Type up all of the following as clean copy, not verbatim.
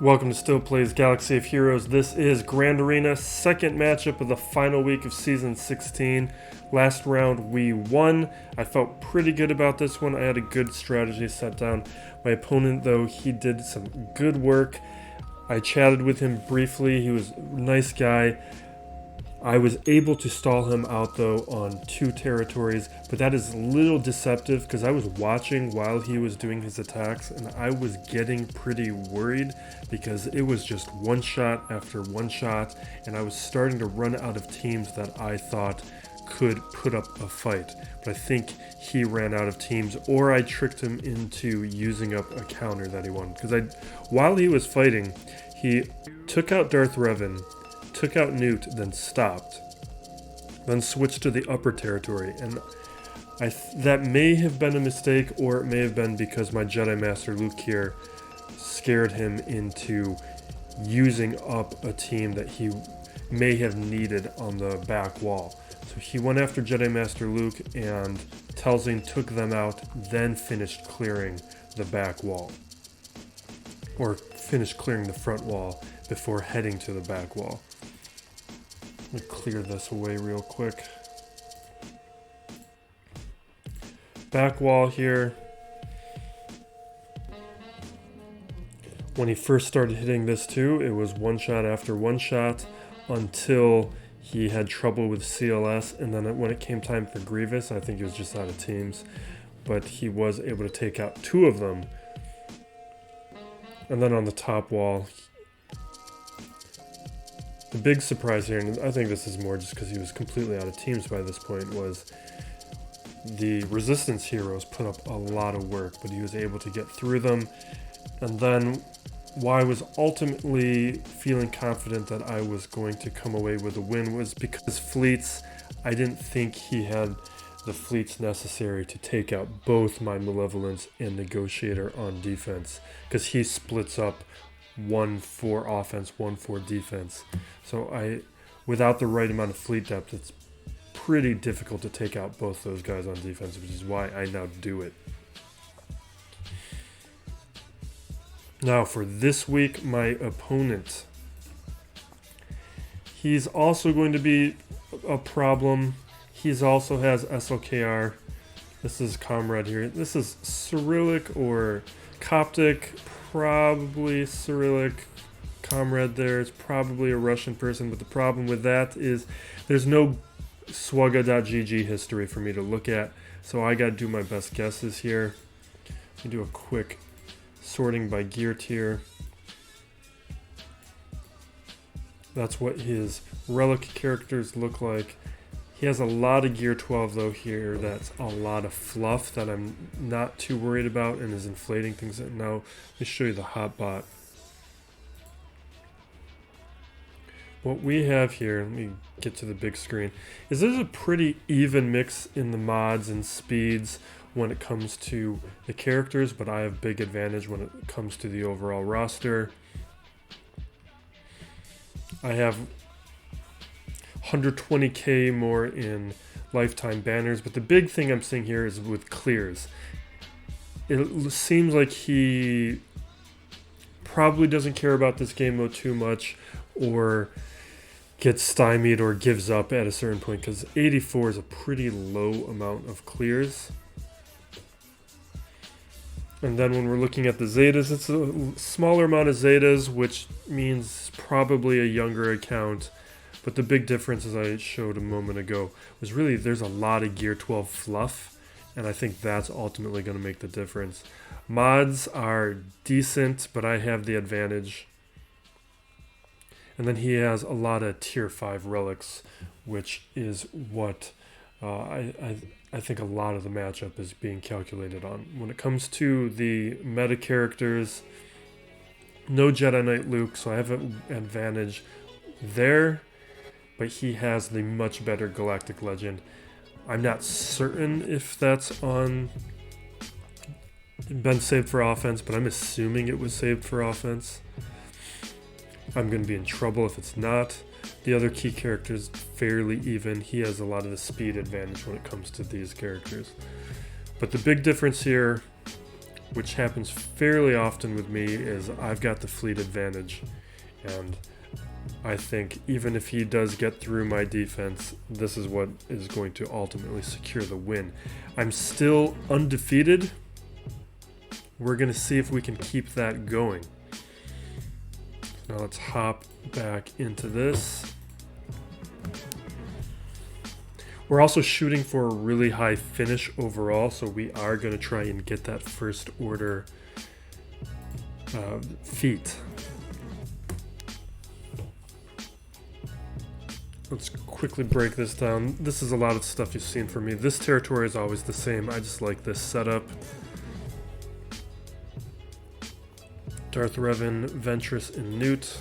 Welcome to Still Plays Galaxy of Heroes. This is Grand Arena, second matchup of the final week of Season 16. Last round we won. I felt pretty good about this one. I had a good strategy set down. My opponent, though, he did some good work. I chatted with him briefly. He was a nice guy. I was able to stall him out, though, on 2 territories, but that is a little deceptive because I was watching while he was doing his attacks, and I was getting pretty worried because it was just one shot after one shot, and I was starting to run out of teams that I thought could put up a fight. But I think he ran out of teams, or I tricked him into using up a counter that he wanted. Because while he was fighting, he took out Darth Revan, took out Nute, then stopped, then switched to the upper territory, and that may have been a mistake, or it may have been because my Jedi Master Luke here scared him into using up a team that he may have needed on the back wall. So he went after Jedi Master Luke, and Talzin took them out, then finished clearing the back wall, or finished clearing the front wall before heading to the back wall. Let me clear this away real quick. Back wall here. When he first started hitting this too, it was one shot after one shot until he had trouble with CLS, and then when it came time for Grievous, I think he was just out of teams, but he was able to take out 2 of them. And then on the top wall, the big surprise here, and I think this is more just because he was completely out of teams by this point, was the Resistance heroes put up a lot of work, but he was able to get through them. And then why I was ultimately feeling confident that I was going to come away with a win was because fleets, I didn't think he had the fleets necessary to take out both my Malevolence and Negotiator on defense, because he splits up 1 for offense, 1 for defense. So without the right amount of fleet depth, it's pretty difficult to take out both those guys on defense, which is why I now do it. Now for this week, my opponent. He's also going to be a problem. He also has SLKR. This is Comrade here. This is Cyrillic or Coptic, probably Cyrillic. Comrade there is probably a Russian person, but the problem with that is there's no SWGOH history for me to look at, so I got to do my best guesses here. Let me do a quick sorting by gear tier. That's what his relic characters look like. He has a lot of gear 12 though here. That's a lot of fluff that I'm not too worried about and is inflating things. Now, let me show you the hotbot. What we have here, let me get to the big screen, is there's a pretty even mix in the mods and speeds when it comes to the characters, but I have big advantage when it comes to the overall roster. I have 120k more in lifetime banners, but the big thing I'm seeing here is with clears. It seems like he probably doesn't care about this game mode too much, or gets stymied or gives up at a certain point, because 84 is a pretty low amount of clears. And then when we're looking at the Zetas, it's a smaller amount of Zetas, which means probably a younger account. But the big difference, as I showed a moment ago, was really there's a lot of Gear 12 fluff, and I think that's ultimately going to make the difference. Mods are decent, but I have the advantage. And then he has a lot of Tier 5 relics, which is what I think a lot of the matchup is being calculated on. When it comes to the meta characters, no Jedi Knight Luke, so I have an advantage there, but he has the much better Galactic Legend. I'm not certain if that's been saved for offense, but I'm assuming it was saved for offense. I'm going to be in trouble if it's not. The other key characters fairly even. He has a lot of the speed advantage when it comes to these characters. But the big difference here which happens fairly often with me, is I've got the fleet advantage. And I think even if he does get through my defense, this is what is going to ultimately secure the win. I'm still undefeated. We're going to see if we can keep that going. So now let's hop back into this. We're also shooting for a really high finish overall, so we are going to try and get that first order feat. Let's quickly break this down. This is a lot of stuff you've seen from me. This territory is always the same. I just like this setup. Darth Revan, Ventress, and Nute.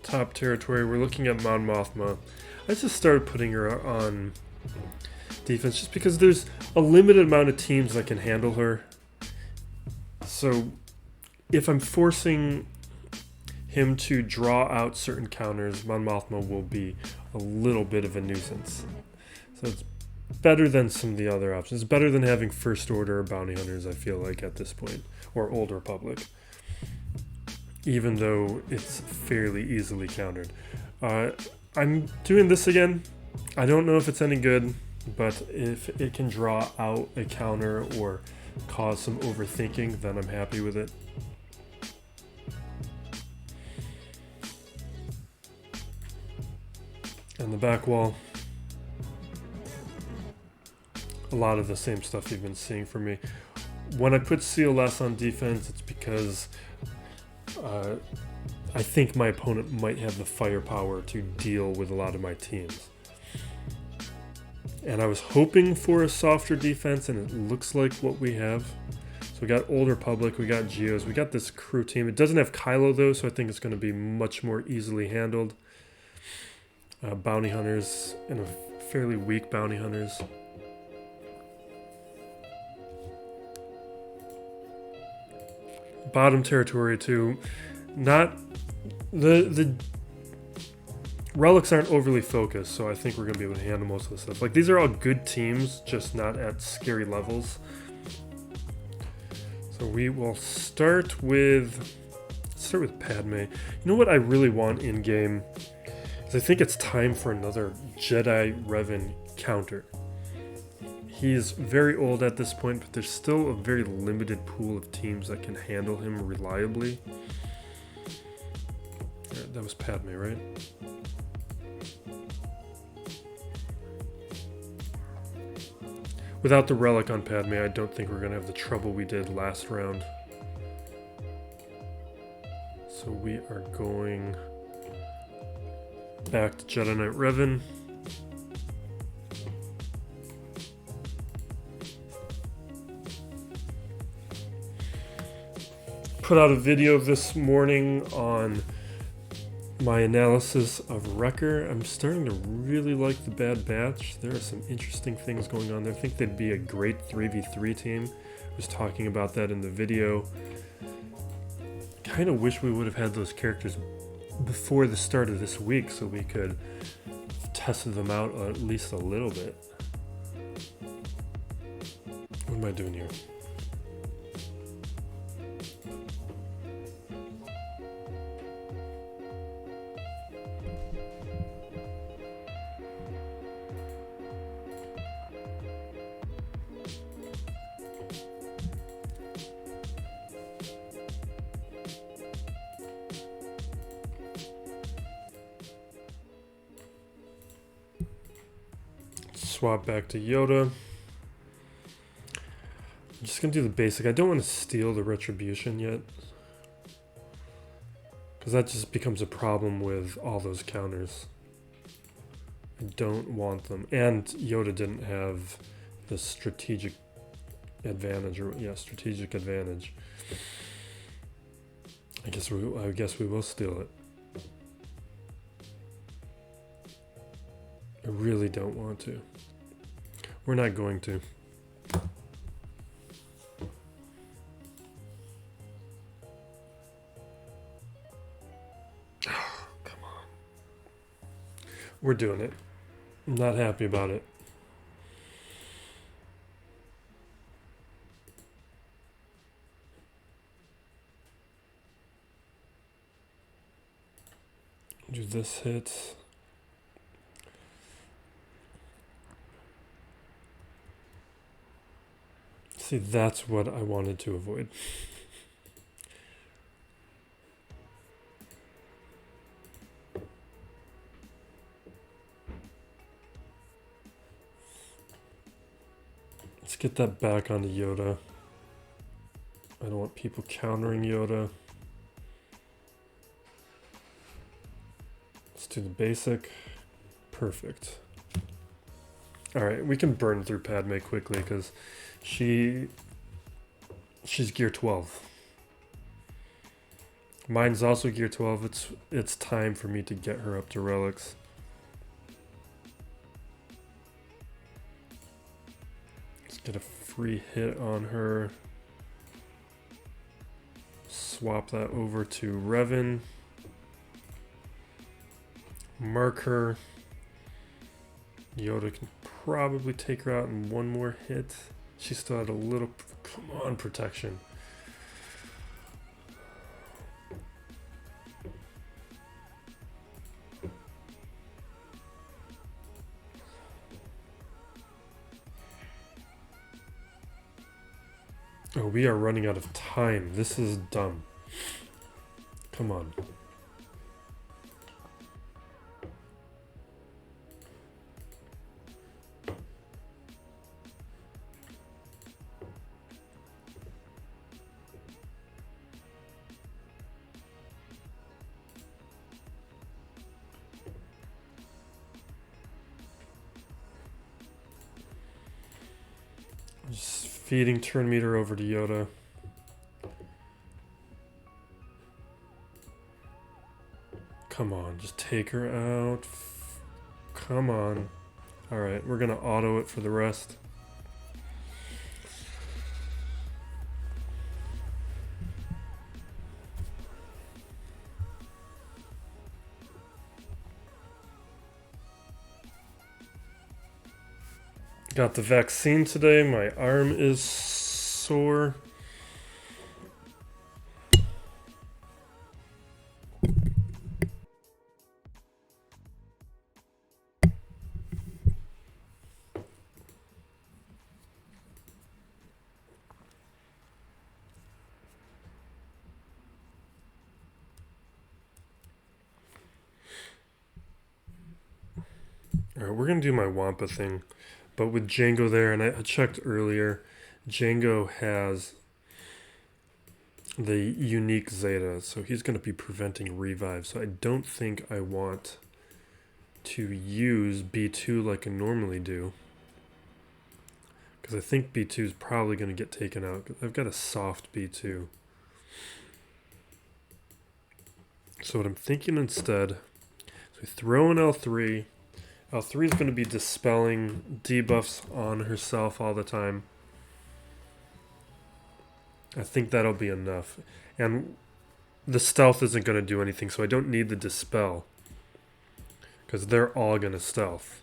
Top territory, we're looking at Mon Mothma. I just started putting her on defense just because there's a limited amount of teams that can handle her. So if I'm forcing him to draw out certain counters, Mon Mothma will be a little bit of a nuisance. So it's better than some of the other options. It's better than having First Order or Bounty Hunters, I feel like, at this point. Or Old Republic. Even though it's fairly easily countered. I'm doing this again. I don't know if it's any good, but if it can draw out a counter or cause some overthinking, then I'm happy with it. And the back wall, a lot of the same stuff you've been seeing from me. When I put CLS on defense, it's because I think my opponent might have the firepower to deal with a lot of my teams. And I was hoping for a softer defense, and it looks like what we have. So we got Old Republic, we got Geos, we got this crew team. It doesn't have Kylo though, so I think it's going to be much more easily handled. Bounty Hunters, and a fairly weak Bounty Hunters. Bottom territory too. Not the relics aren't overly focused, so I think we're going to be able to handle most of this stuff. Like, these are all good teams, just not at scary levels. So we will start with Padme. You know what I really want in game is I think it's time for another Jedi Revan counter. He's very old at this point, but there's still a very limited pool of teams that can handle him reliably. That was Padme, right? Without the relic on Padme, I don't think we're going to have the trouble we did last round. So we are going back to Jedi Knight Revan. Put out a video this morning on my analysis of Wrecker. I'm starting to really like the Bad Batch. There are some interesting things going on there. I think they'd be a great 3v3 team. I was talking about that in the video. Kind of wish we would have had those characters before the start of this week so we could test them out at least a little bit. What am I doing here? Swap back to Yoda. I'm just going to do the basic. I don't want to steal the Retribution yet, because that just becomes a problem with all those counters. I don't want them. And Yoda didn't have the strategic advantage, strategic advantage. I guess we will steal it. I really don't want to. We're not going to. Oh, come on. We're doing it. I'm not happy about it. Do this hit. See, that's what I wanted to avoid. Let's get that back onto Yoda. I don't want people countering Yoda. Let's do the basic. Perfect. Alright, we can burn through Padme quickly because she's gear 12. Mine's also gear 12. It's time for me to get her up to relics. Let's get a free hit on her. Swap that over to Revan. Mark her. Yoda can probably take her out in one more hit. She still had a little, come on, protection. Oh, we are running out of time. This is dumb. Come on. Just feeding turn meter over to Yoda. Come on, just take her out. Come on. Alright, we're gonna auto it for the rest. Got the vaccine today. My arm is sore. Alright, we're gonna do my Wampa thing. But with Jango there, and I checked earlier, Jango has the unique Zeta, so he's going to be preventing revive. So I don't think I want to use B2 like I normally do. Because I think B2 is probably going to get taken out. I've got a soft B2. So what I'm thinking instead, so we throw in L3. L3 is going to be dispelling debuffs on herself all the time. I think that'll be enough. And the stealth isn't going to do anything, so I don't need the dispel. Because they're all going to stealth.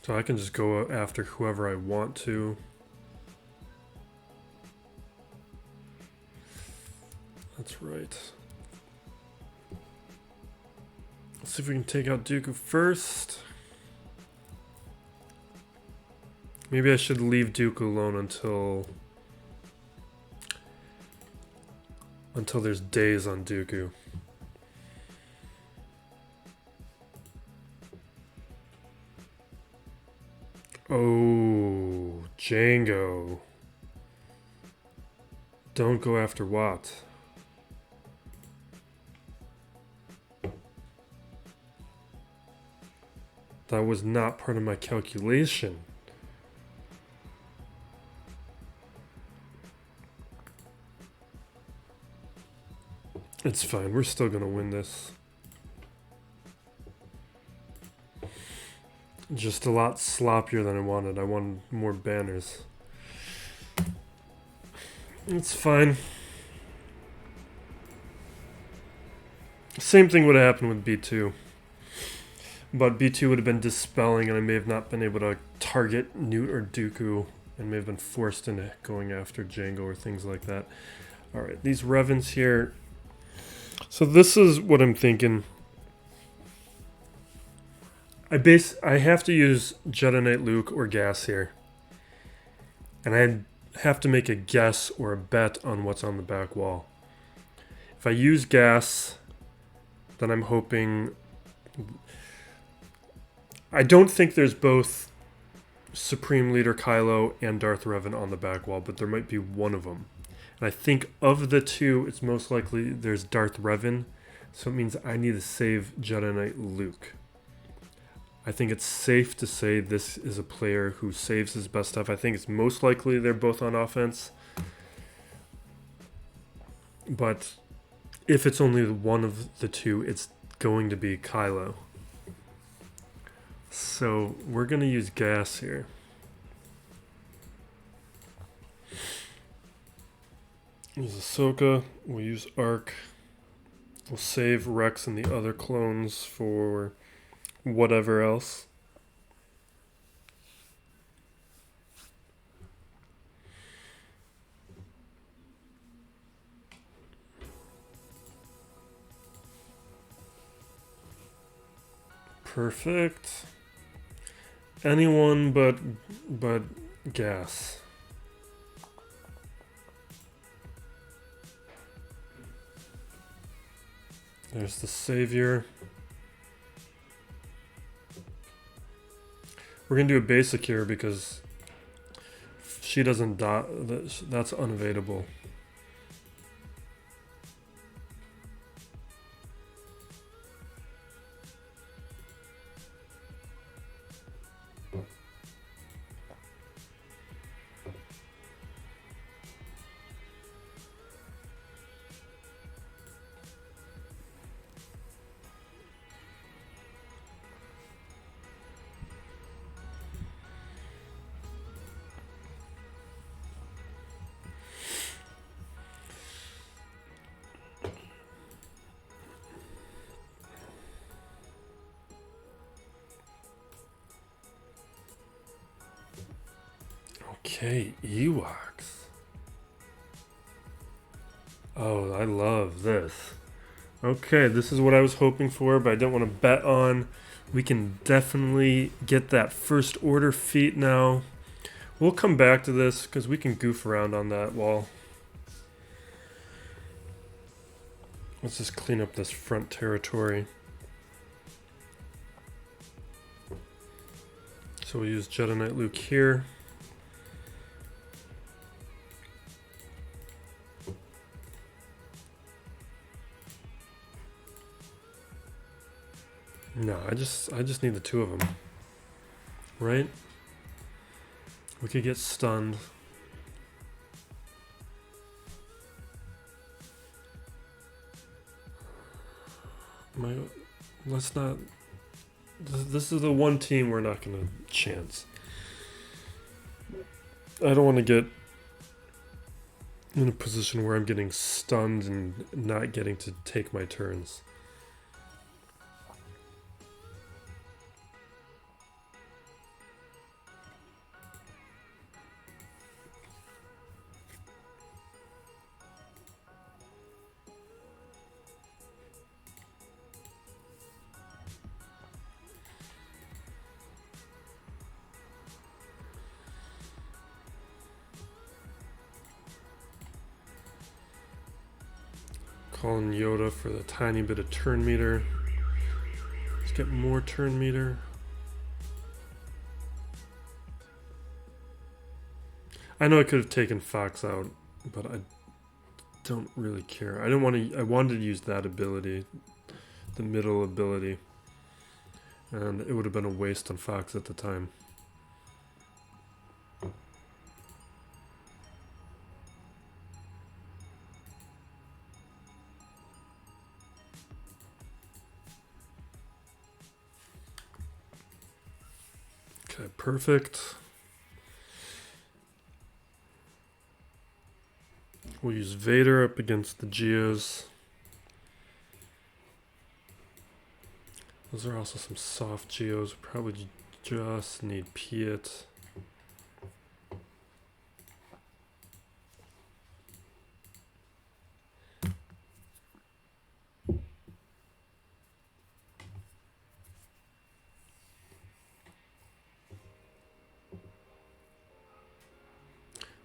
So I can just go after whoever I want to. That's right. Let's see if we can take out Dooku first. Maybe I should leave Dooku alone until there's days on Dooku. Oh, Jango. Don't go after Watt. That was not part of my calculation. It's fine. We're still going to win this. Just a lot sloppier than I wanted. I wanted more banners. It's fine. Same thing would have happened with B2. But B2 would have been dispelling, and I may have not been able to target Nute or Dooku, and may have been forced into going after Jango or things like that. Alright, these Revens here. So this is what I'm thinking. I have to use Jedi Knight Luke or Gas here. And I have to make a guess or a bet on what's on the back wall. If I use Gas, then I'm hoping... I don't think there's both Supreme Leader Kylo and Darth Revan on the back wall, but there might be one of them. And I think of the two, it's most likely there's Darth Revan, so it means I need to save Jedi Knight Luke. I think it's safe to say this is a player who saves his best stuff. I think it's most likely they're both on offense. But if it's only one of the two, it's going to be Kylo. So we're going to use Gas here. Use Ahsoka. We'll use Arc. We'll save Rex and the other clones for whatever else. Perfect. Anyone but Gas. There's the Savior. We're going to do a basic here because if she doesn't die, that's unavailable. Okay, Ewoks. Oh, I love this. Okay, this is what I was hoping for, but I didn't want to bet on. We can definitely get that first order feat now. We'll come back to this because we can goof around on that wall. Let's just clean up this front territory. So we'll use Jedi Knight Luke here. No, I just need the two of them. Right? We could get stunned. Let's not... This is the one team we're not going to chance. I don't want to get in a position where I'm getting stunned and not getting to take my turns. Calling Yoda for the tiny bit of turn meter. Let's get more turn meter. I know I could have taken Fox out, but I don't really care. I wanted to use that ability, the middle ability, and it would have been a waste on Fox at the time. Okay, perfect. We'll use Vader up against the Geos. Those are also some soft Geos. Probably just need Piett.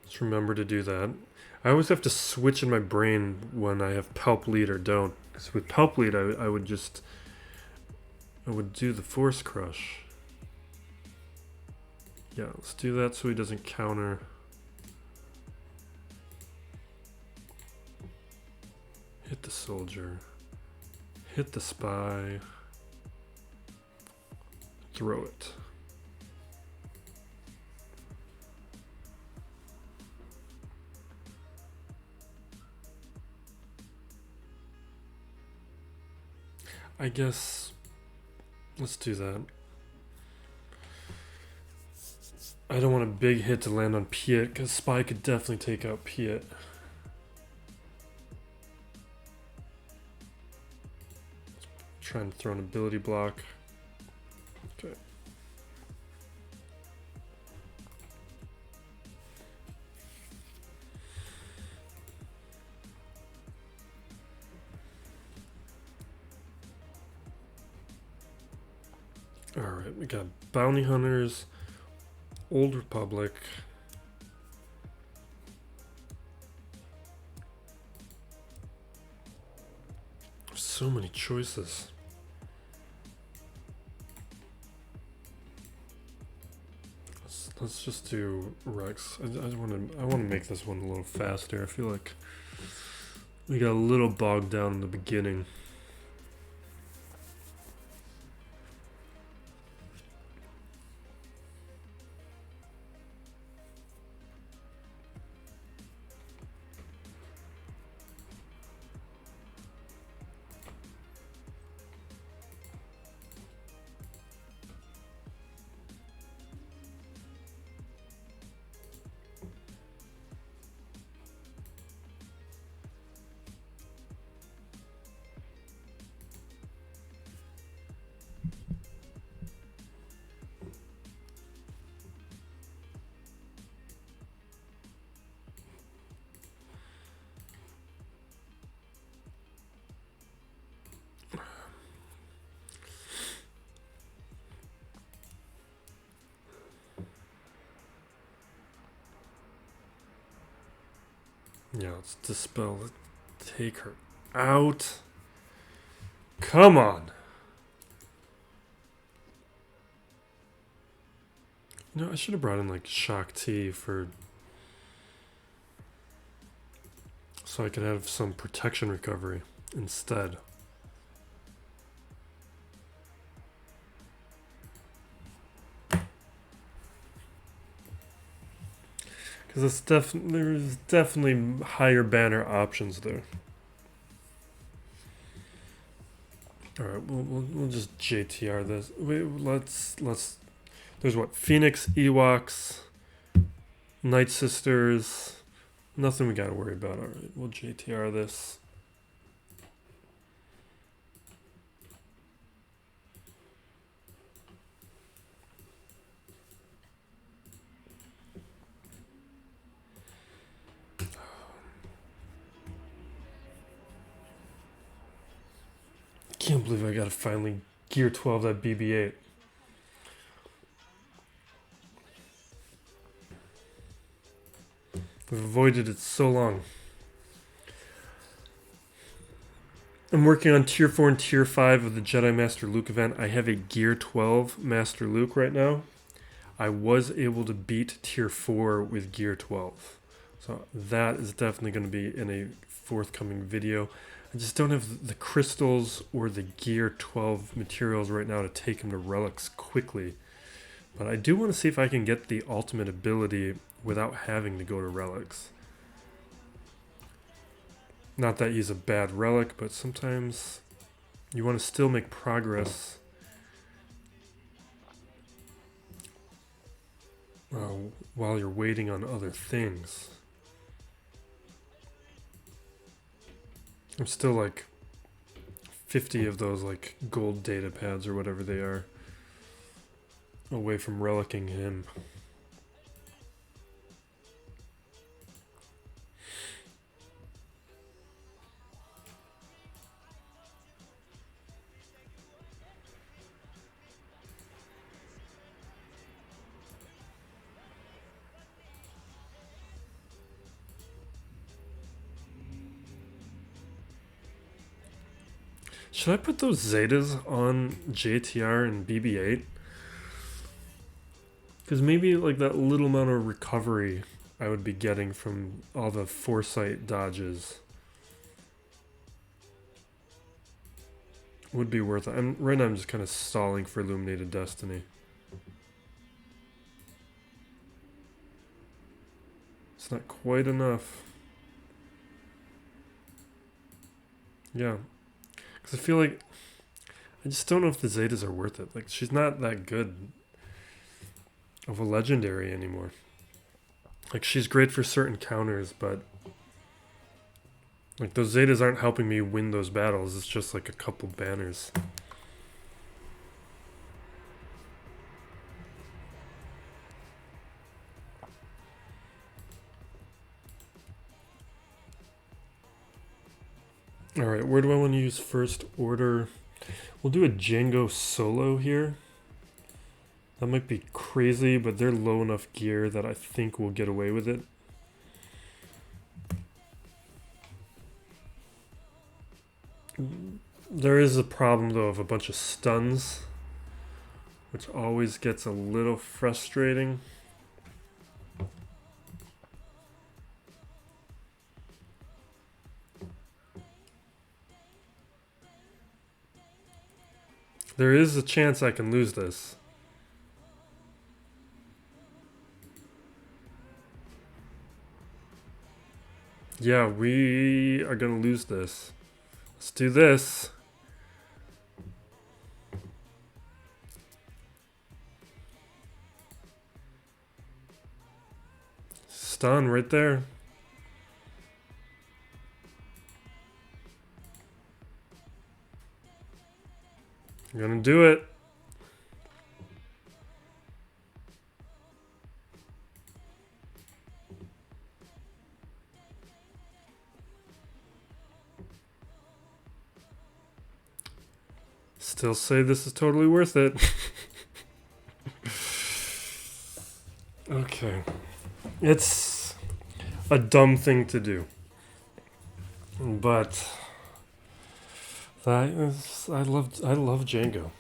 Just remember to do that. I always have to switch in my brain when I have Palp Lead or don't. Because with Palp Lead, I would do the Force Crush. Yeah, let's do that so he doesn't counter. Hit the soldier. Hit the spy. Throw it. I guess let's do that. I don't want a big hit to land on Piett because Spy could definitely take out Piett. Trying to throw an ability block. Okay. Alright, we got Bounty Hunters, Old Republic. So many choices. Let's just do Rex. I want to make this one a little faster. I feel like we got a little bogged down in the beginning. Yeah, let's dispel it. Take her out. Come on. No, I should have brought in like Shock T for so I could have some protection recovery instead. Because there's definitely higher banner options there. All right, we'll just JTR this. Wait, let's. There's what? Phoenix, Ewoks, Night Sisters. Nothing we gotta worry about. All right, we'll JTR this. Can't believe I gotta finally gear 12 that BB-8. We've avoided it so long. I'm working on Tier 4 and Tier 5 of the Jedi Master Luke event. I have a Gear 12 Master Luke right now. I was able to beat Tier 4 with Gear 12. So that is definitely going to be in a forthcoming video. I just don't have the crystals or the Gear 12 materials right now to take him to relics quickly. But I do want to see if I can get the ultimate ability without having to go to relics. Not that he's a bad relic, but sometimes you want to still make progress while you're waiting on other things. I'm still like 50 of those like gold data pads or whatever they are away from relicking him. Should I put those Zetas on JTR and BB-8? Because maybe like that little amount of recovery I would be getting from all the foresight dodges would be worth it. Right now I'm just kind of stalling for Illuminated Destiny. It's not quite enough. Yeah. Because I feel like I just don't know if the Zetas are worth it. Like, she's not that good of a legendary anymore. Like, she's great for certain counters, but like those Zetas aren't helping me win those battles. It's just like a couple banners. Alright, where do I want to use first order? We'll do a Jango solo here. That might be crazy, but they're low enough gear that I think we'll get away with it. There is a problem, though, of a bunch of stuns, which always gets a little frustrating. There is a chance I can lose this. Yeah, we are gonna lose this. Let's do this. Stun right there. I'm gonna do it. Still say this is totally worth it. Okay. It's a dumb thing to do. But that is, I love Jango.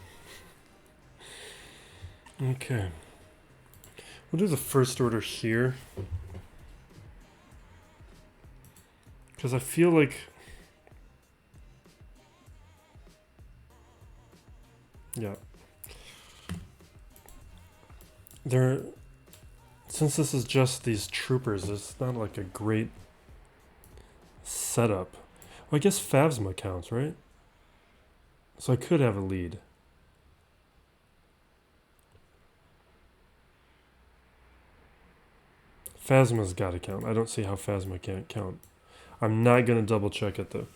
Okay. We'll do the first order here. Because I feel like... Yeah. Since this is just these troopers, it's not like a great setup. Well, I guess Phasma counts, right? So I could have a lead. Phasma's got to count. I don't see how Phasma can't count. I'm not going to double check it though.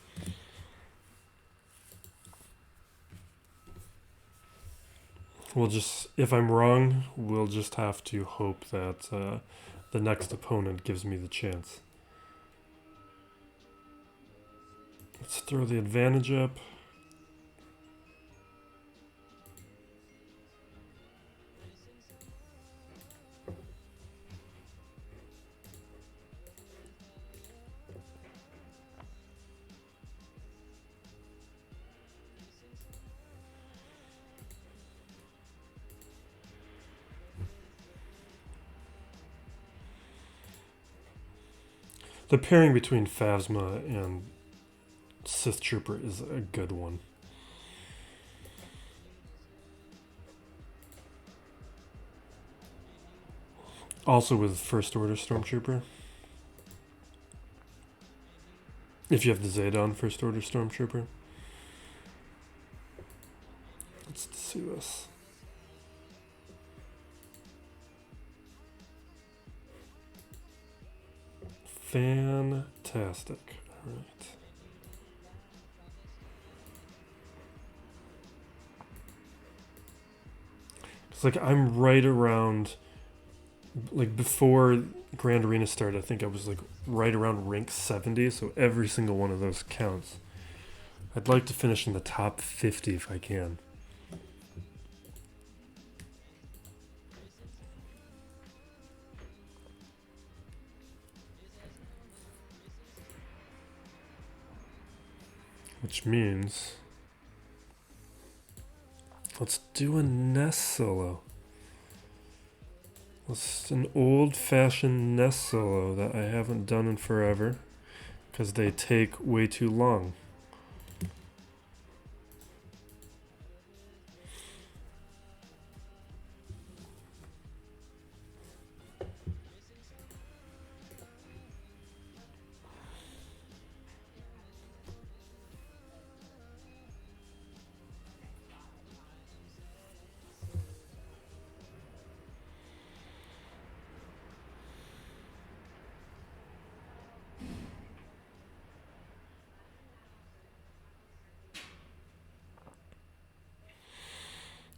We'll just, if I'm wrong, we'll just have to hope that the next opponent gives me the chance. Let's throw the advantage up. The pairing between Phasma and Sith Trooper is a good one. Also with First Order Stormtrooper. If you have the Zeta on First Order Stormtrooper. Let's see this. Fantastic. All right. It's like I'm right around, like before Grand Arena started, I think I was like right around rank 70, so every single one of those counts. I'd like to finish in the top 50 if I can. Which means let's do a Nest solo. It's an old-fashioned Nest solo that I haven't done in forever because they take way too long.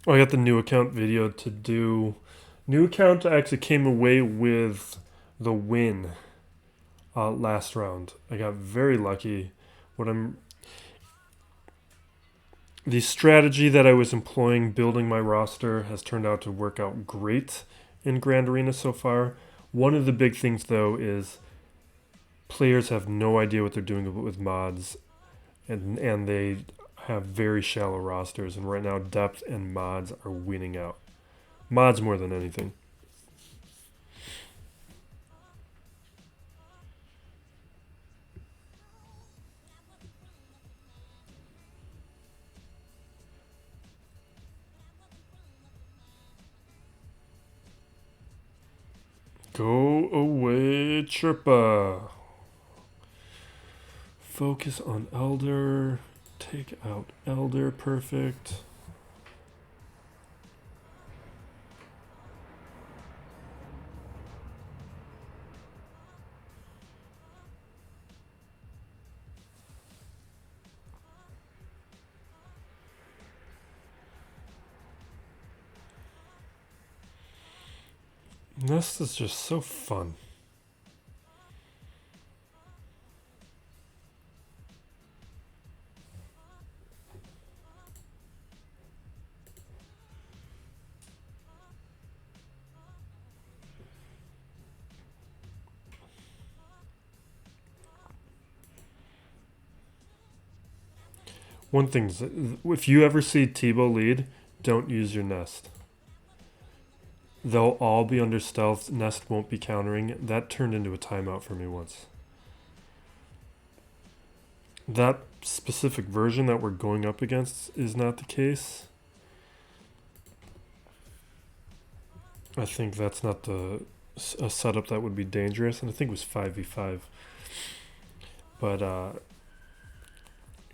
Oh, I got the new account video to do. New account actually came away with the win last round. I got very lucky. The strategy that I was employing building my roster has turned out to work out great in Grand Arena so far. One of the big things though is players have no idea what they're doing with mods, and they have very shallow rosters, and right now depth and mods are winning out. Mods more than anything. Go away, Chirpa. Focus on Elder. Take out Elder. Perfect. This is just so fun. One thing is, if you ever see Tebow lead, don't use your Nest. They'll all be under stealth. Nest won't be countering. That turned into a timeout for me once. That specific version that we're going up against is not the case. I think that's not a setup that would be dangerous, and I think it was 5v5. But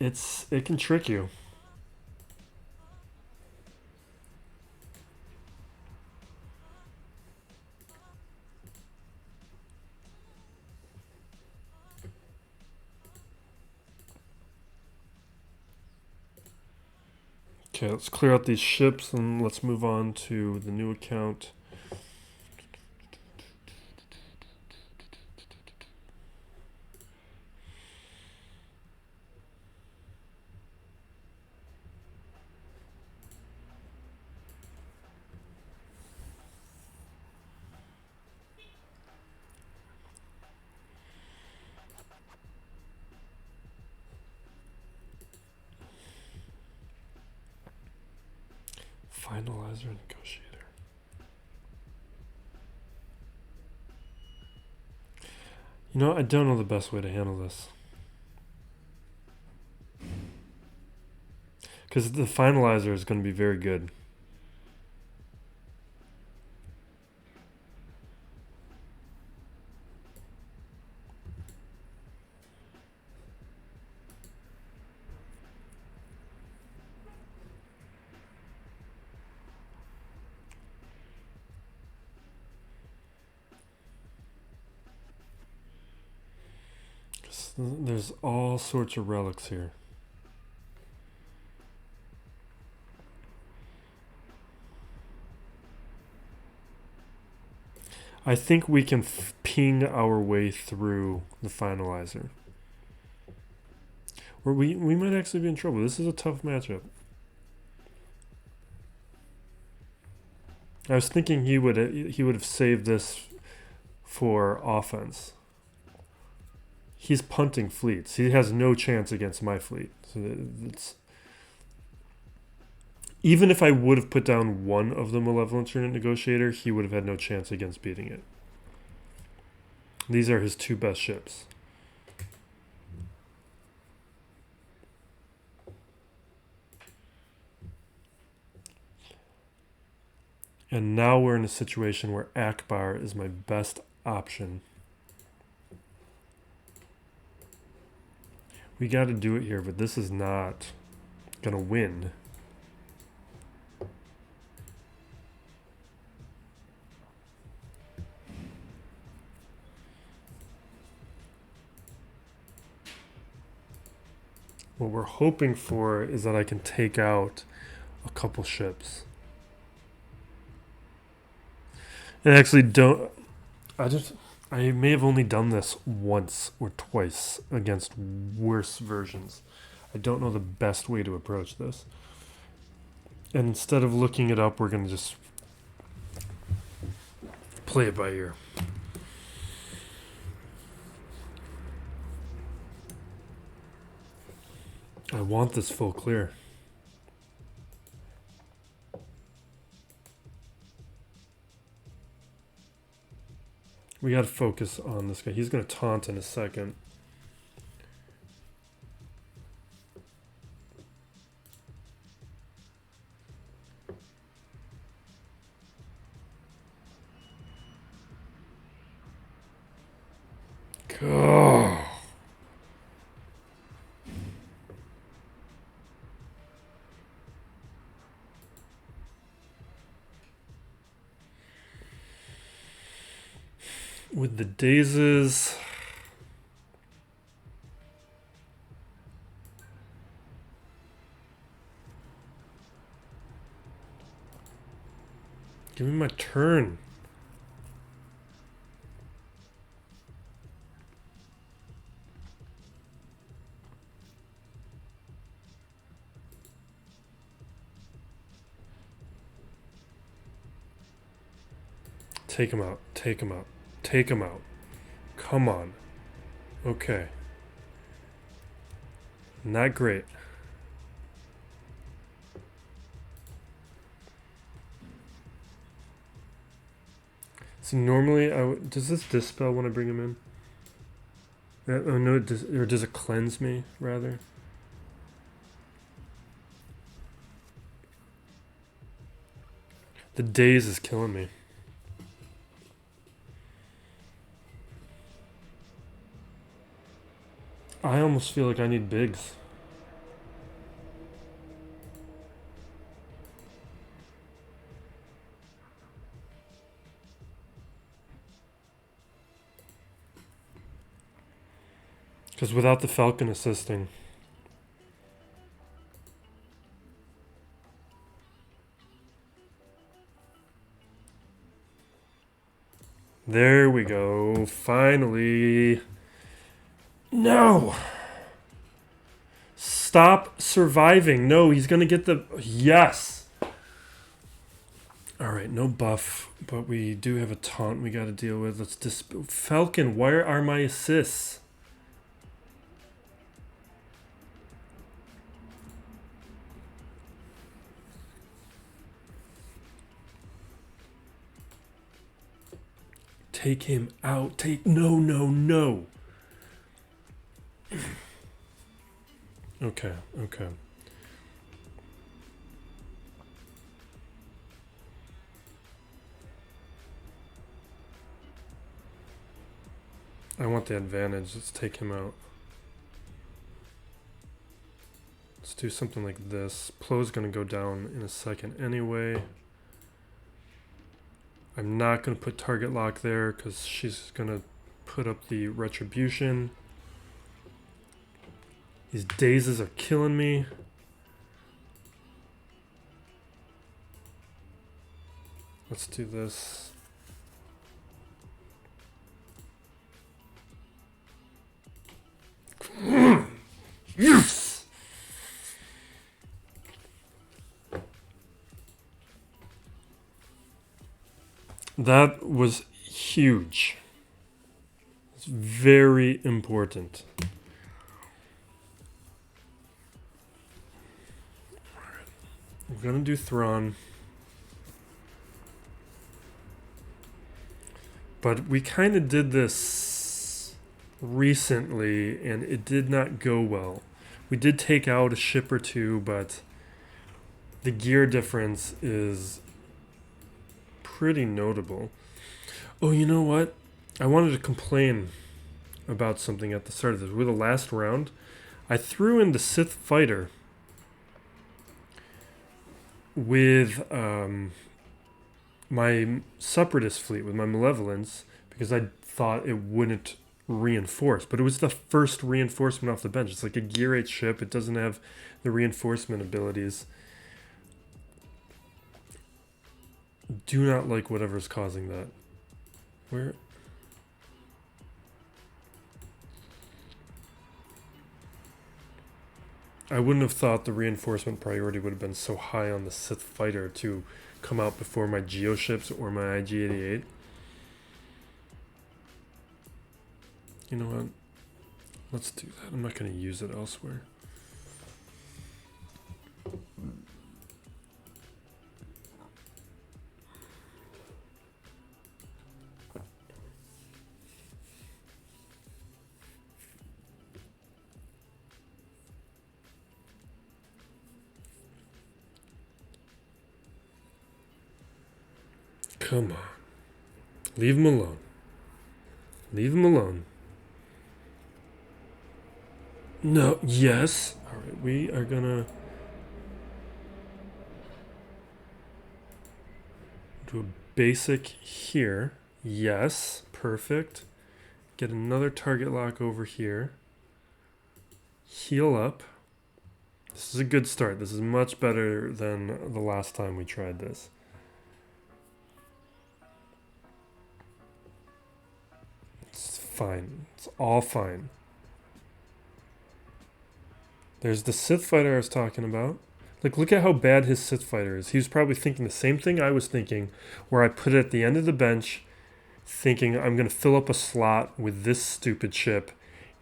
it can trick you. Okay, let's clear out these ships and let's move on to the new account. Finalizer and Negotiator. You know, I don't know the best way to handle this. Because the Finalizer is going to be very good. There's all sorts of relics here. I think we can ping our way through the Finalizer. Or we might actually be in trouble. This is a tough matchup. I was thinking he would have saved this for offense. He's punting fleets. He has no chance against my fleet. So it's, even if I would have put down one of the Malevolent Unit Negotiator, he would have had no chance against beating it. These are his two best ships. And now we're in a situation where Ackbar is my best option. We got to do it here, but this is not going to win. What we're hoping for is that I can take out a couple ships. And actually don't... I may have only done this once or twice against worse versions. I don't know the best way to approach this. And instead of looking it up, we're going to just play it by ear. I want this full clear. We got to focus on this guy. He's going to taunt in a second. Go. With the dazes, give me my turn. Take him out. Take him out. Take him out. Come on. Okay. Not great. So normally, does this dispel when I bring him in? Oh no, or does it cleanse me, rather? The daze is killing me. I almost feel like I need bigs. Because without the Falcon assisting... There we go. Finally... No! Stop surviving. No, he's going to get the... Yes! Alright, no buff, but we do have a taunt we got to deal with. Let's Falcon, where are my assists? Take him out. No, no, no. Okay, okay. I want the advantage. Let's take him out. Let's do something like this. Plo's going to go down in a second anyway. I'm not going to put target lock there because she's going to put up the retribution. These dazes are killing me. Let's do this. Yes! That was huge. It's very important. I'm gonna do Thrawn. But we kind of did this recently, and it did not go well. We did take out a ship or two, but the gear difference is pretty notable. Oh, you know what? I wanted to complain about something at the start of this. With the last round, I threw in the Sith fighter with my Separatist fleet, with my Malevolence, because I thought it wouldn't reinforce. But it was the first reinforcement off the bench. It's like a Gear 8 ship. It doesn't have the reinforcement abilities. Do not like whatever's causing that. Where? I wouldn't have thought the reinforcement priority would have been so high on the Sith fighter to come out before my Geo ships or my IG-88. You know what? Let's do that. I'm not going to use it elsewhere. Come on. Leave him alone. Leave him alone. No, yes. Alright, we are gonna do a basic here. Yes, perfect. Get another target lock over here. Heal up. This is a good start. This is much better than the last time we tried this. Fine. It's all fine. There's the Sith fighter I was talking about. Like, look at how bad his Sith fighter is. He was probably thinking the same thing I was thinking, where I put it at the end of the bench, thinking I'm going to fill up a slot with this stupid ship,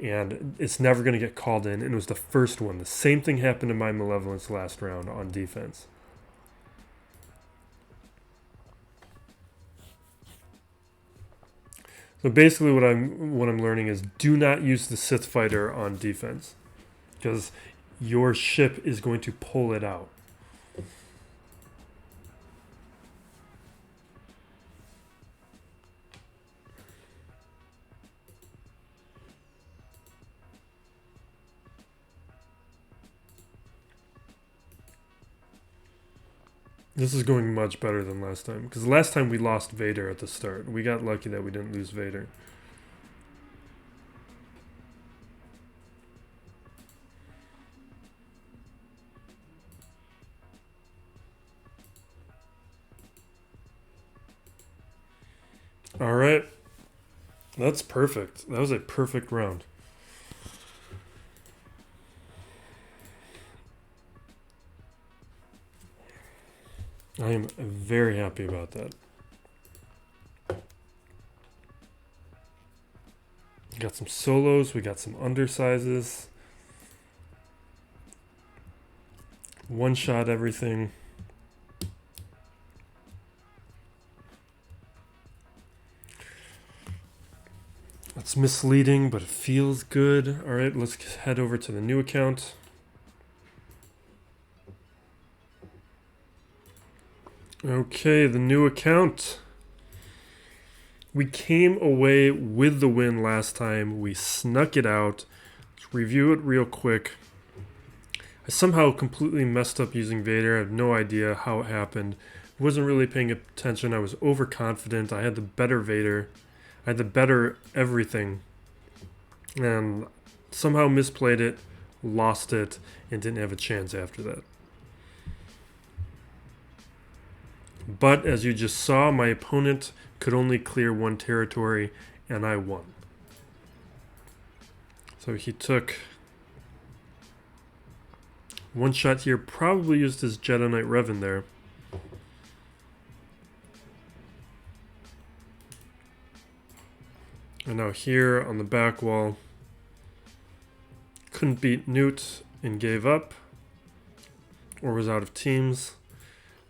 and it's never going to get called in, and it was the first one. The same thing happened to my Malevolence last round on defense. So basically what I'm learning is do not use the Sith fighter on defense, because your ship is going to pull it out. This is going much better than last time, because last time we lost Vader at the start. We got lucky that we didn't lose Vader. All right. That's perfect. That was a perfect round. I am very happy about that. We got some solos, we got some undersizes. One shot everything. It's misleading, but it feels good. All right, let's head over to the new account. Okay, the new account. We came away with the win last time. We snuck it out. Let's review it real quick. I somehow completely messed up using Vader. I have no idea how it happened. I wasn't really paying attention. I was overconfident. I had the better Vader. I had the better everything. And somehow misplayed it, lost it, and didn't have a chance after that. But as you just saw, my opponent could only clear one territory, and I won. So he took One shot here, probably used his Jedi Knight Revan there. And now here on the back wall, couldn't beat Nute and gave up, or was out of teams.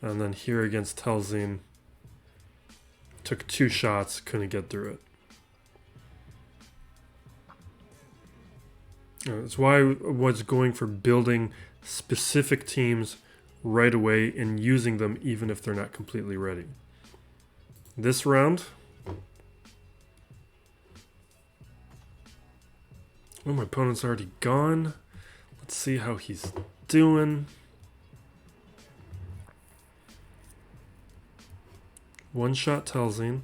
And then here against Talzin, took 2 shots, couldn't get through it. That's why I was going for building specific teams right away and using them even if they're not completely ready. This round, oh, my opponent's already gone. Let's see how he's doing. One shot Talzin.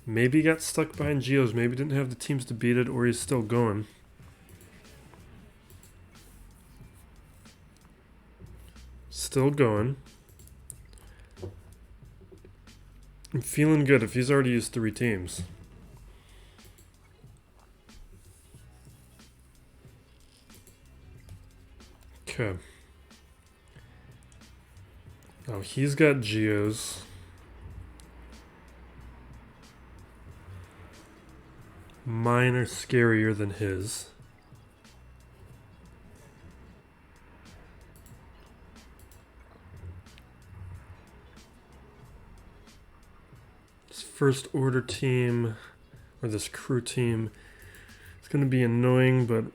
Maybe he got stuck behind Geos. Maybe didn't have the teams to beat it, or he's still going. Still going. I'm feeling good if he's already used 3 teams. Okay. Now he's got Geos. Mine are scarier than his. This first order team, or this crew team, it's going to be annoying, but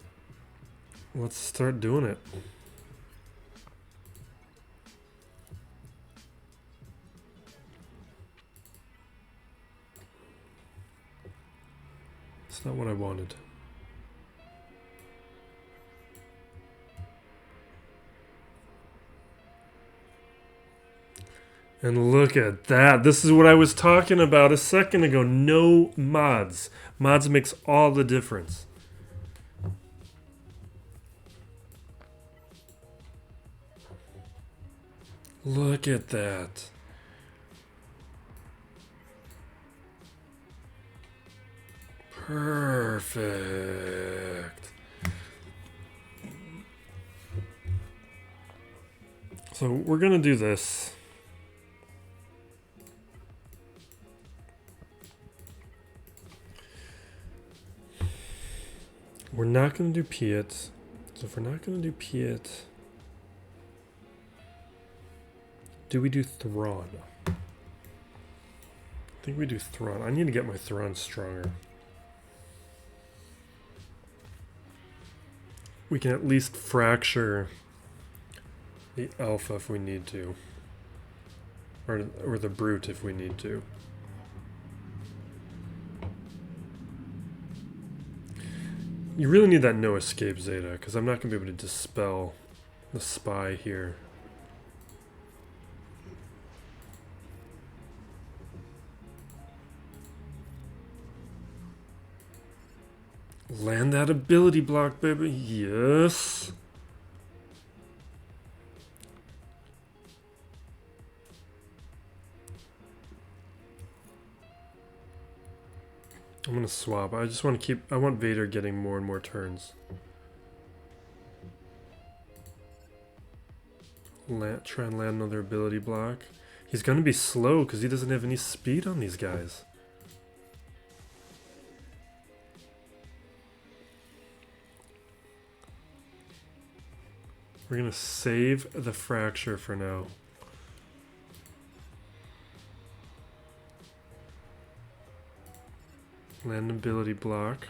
let's start doing it. It's not what I wanted. And look at that. This is what I was talking about a second ago. No mods. Mods makes all the difference. Look at that. Perfect. So we're going to do this. We're not going to do Piett. So if we're not going to do Piett, do we do Thrawn? I think we do Thrawn. I need to get my Thrawn stronger. We can at least fracture the Alpha if we need to. Or the Brute if we need to. You really need that no escape Zeta, because I'm not going to be able to dispel the spy here. Land that ability block, baby. Yes. I'm going to swap. I just want to keep... I want Vader getting more and more turns. Try and land another ability block. He's going to be slow because he doesn't have any speed on these guys. We're going to save the fracture for now. Land ability block.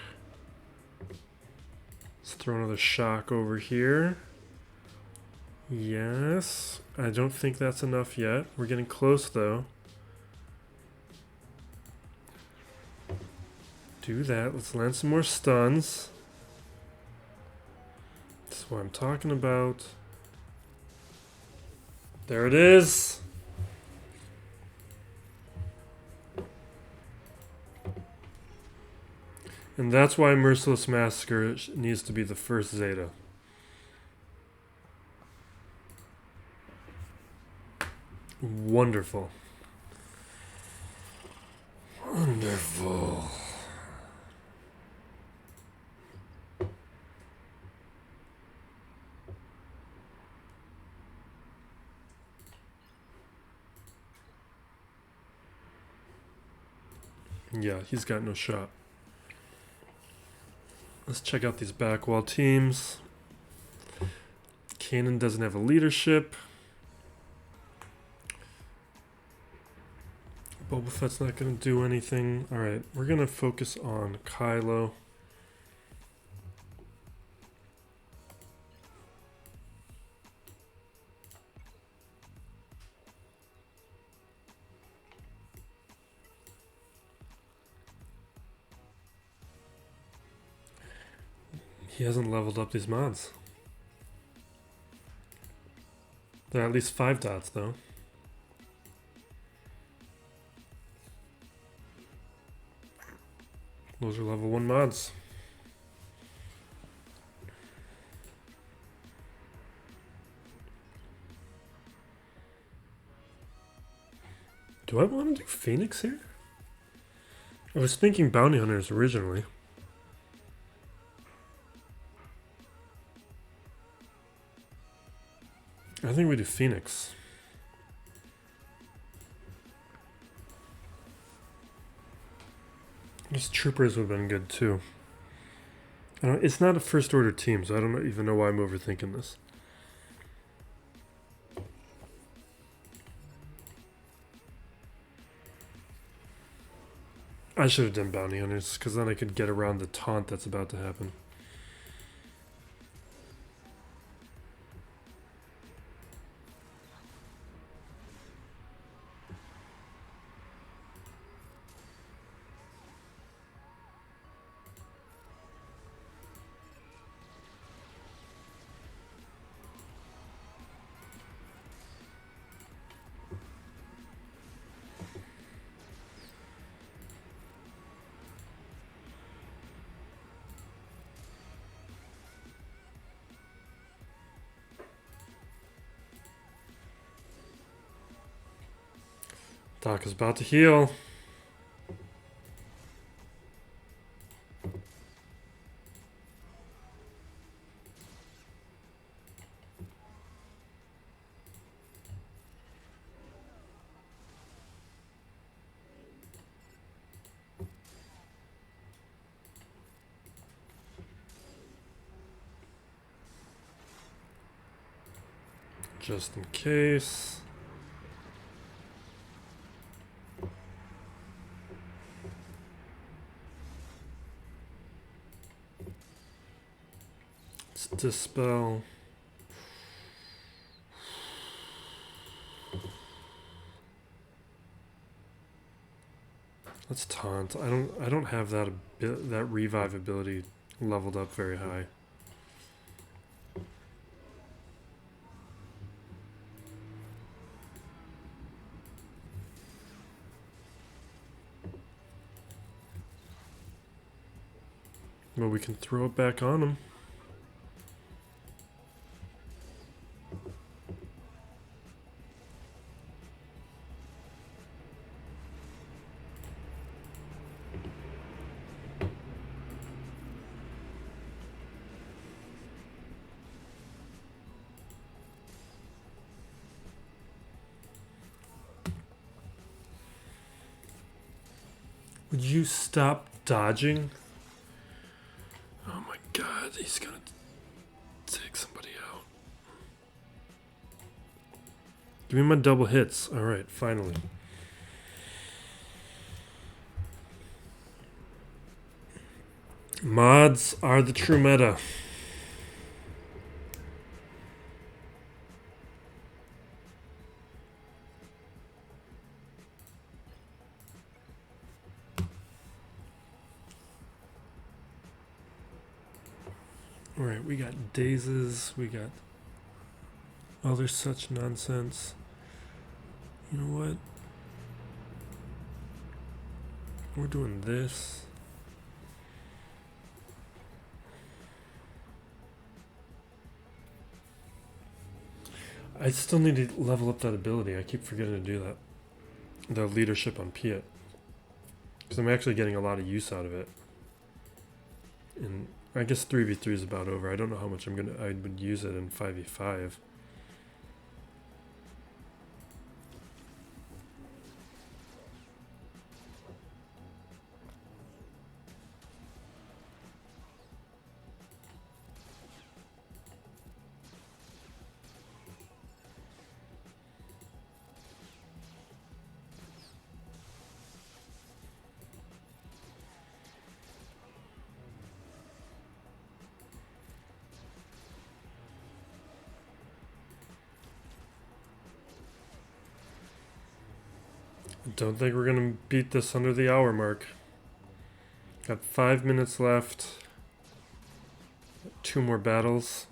Let's throw another shock over here. Yes. I don't think that's enough yet. We're getting close though. Do that. Let's land some more stuns. That's what I'm talking about. There it is. And that's why Merciless Massacre needs to be the first Zeta. Wonderful. Wonderful. Yeah, he's got no shot. Let's check out these back wall teams. Kanan doesn't have a leadership. Boba Fett's not going to do anything. Alright, we're going to focus on Kylo. He hasn't leveled up these mods. They're at least 5 dots though. Those are level 1 mods. Do I want to do Phoenix here? I was thinking Bounty Hunters originally. I think we do Phoenix. These troopers would have been good too. It's not a first order team, so I don't even know why I'm overthinking this. I should have done Bounty Hunters, because then I could get around the taunt that's about to happen. Doc is about to heal. Just in case. Let's dispel. Let's taunt. I don't have that revive ability leveled up very high. Well, we can throw it back on him. Would you stop dodging? Oh my god, he's gonna take somebody out. Give me my double hits. Alright, finally. Mods are the true meta. Alright, we got dazes, we got other such nonsense. You know what? We're doing this. I still need to level up that ability. I keep forgetting to do that. The leadership on Piett. Because I'm actually getting a lot of use out of it. And I guess 3v3 is about over. I don't know how much I would use it in 5v5. Don't think we're going to beat this under the hour mark. Got 5 minutes left. 2 more battles.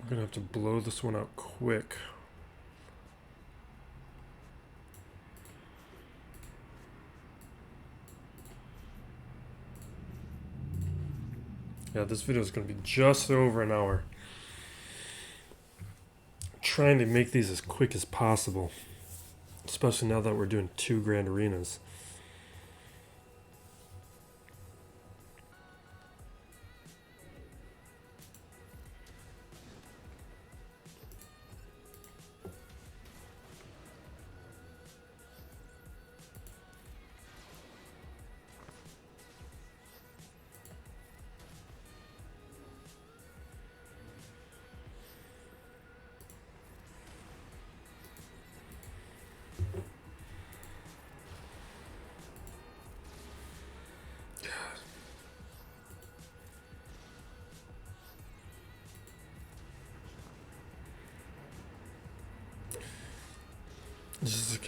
I'm going to have to blow this one out quick. Yeah, this video is going to be just over an hour. I'm trying to make these as quick as possible, especially now that we're doing 2 grand arenas.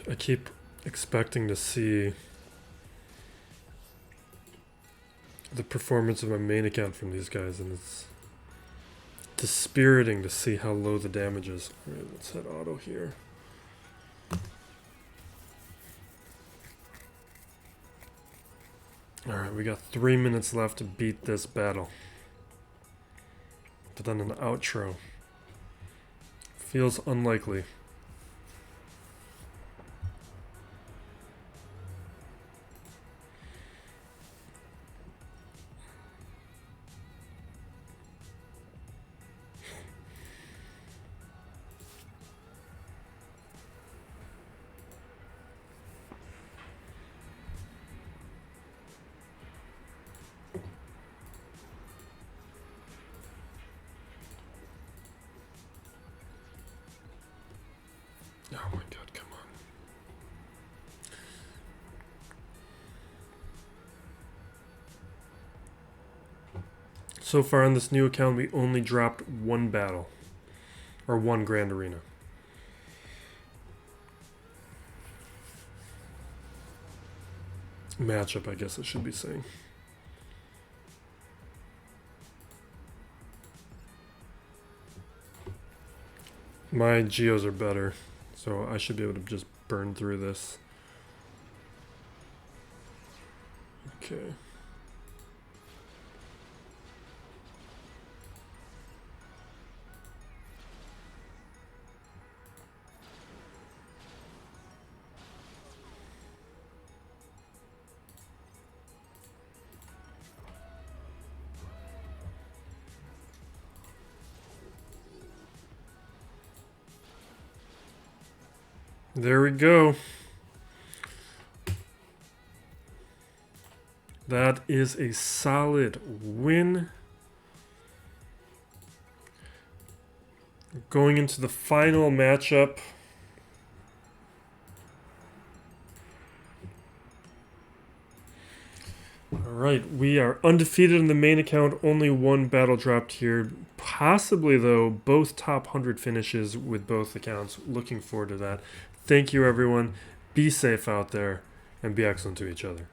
I keep expecting to see the performance of my main account from these guys, and it's dispiriting to see how low the damage is. Alright, let's hit auto here. Alright, we got 3 minutes left to beat this battle. But then an outro. Feels unlikely. Oh my god, come on. So far on this new account, we only dropped 1 battle. Or 1 grand arena. Matchup, I guess I should be saying. My Geos are better, so I should be able to just burn through this. Okay. There we go. That is a solid win. Going into the final matchup. Alright, we are undefeated in the main account. Only 1 battle dropped here. Possibly, though, both top 100 finishes with both accounts. Looking forward to that. Thank you, everyone. Be safe out there, and be excellent to each other.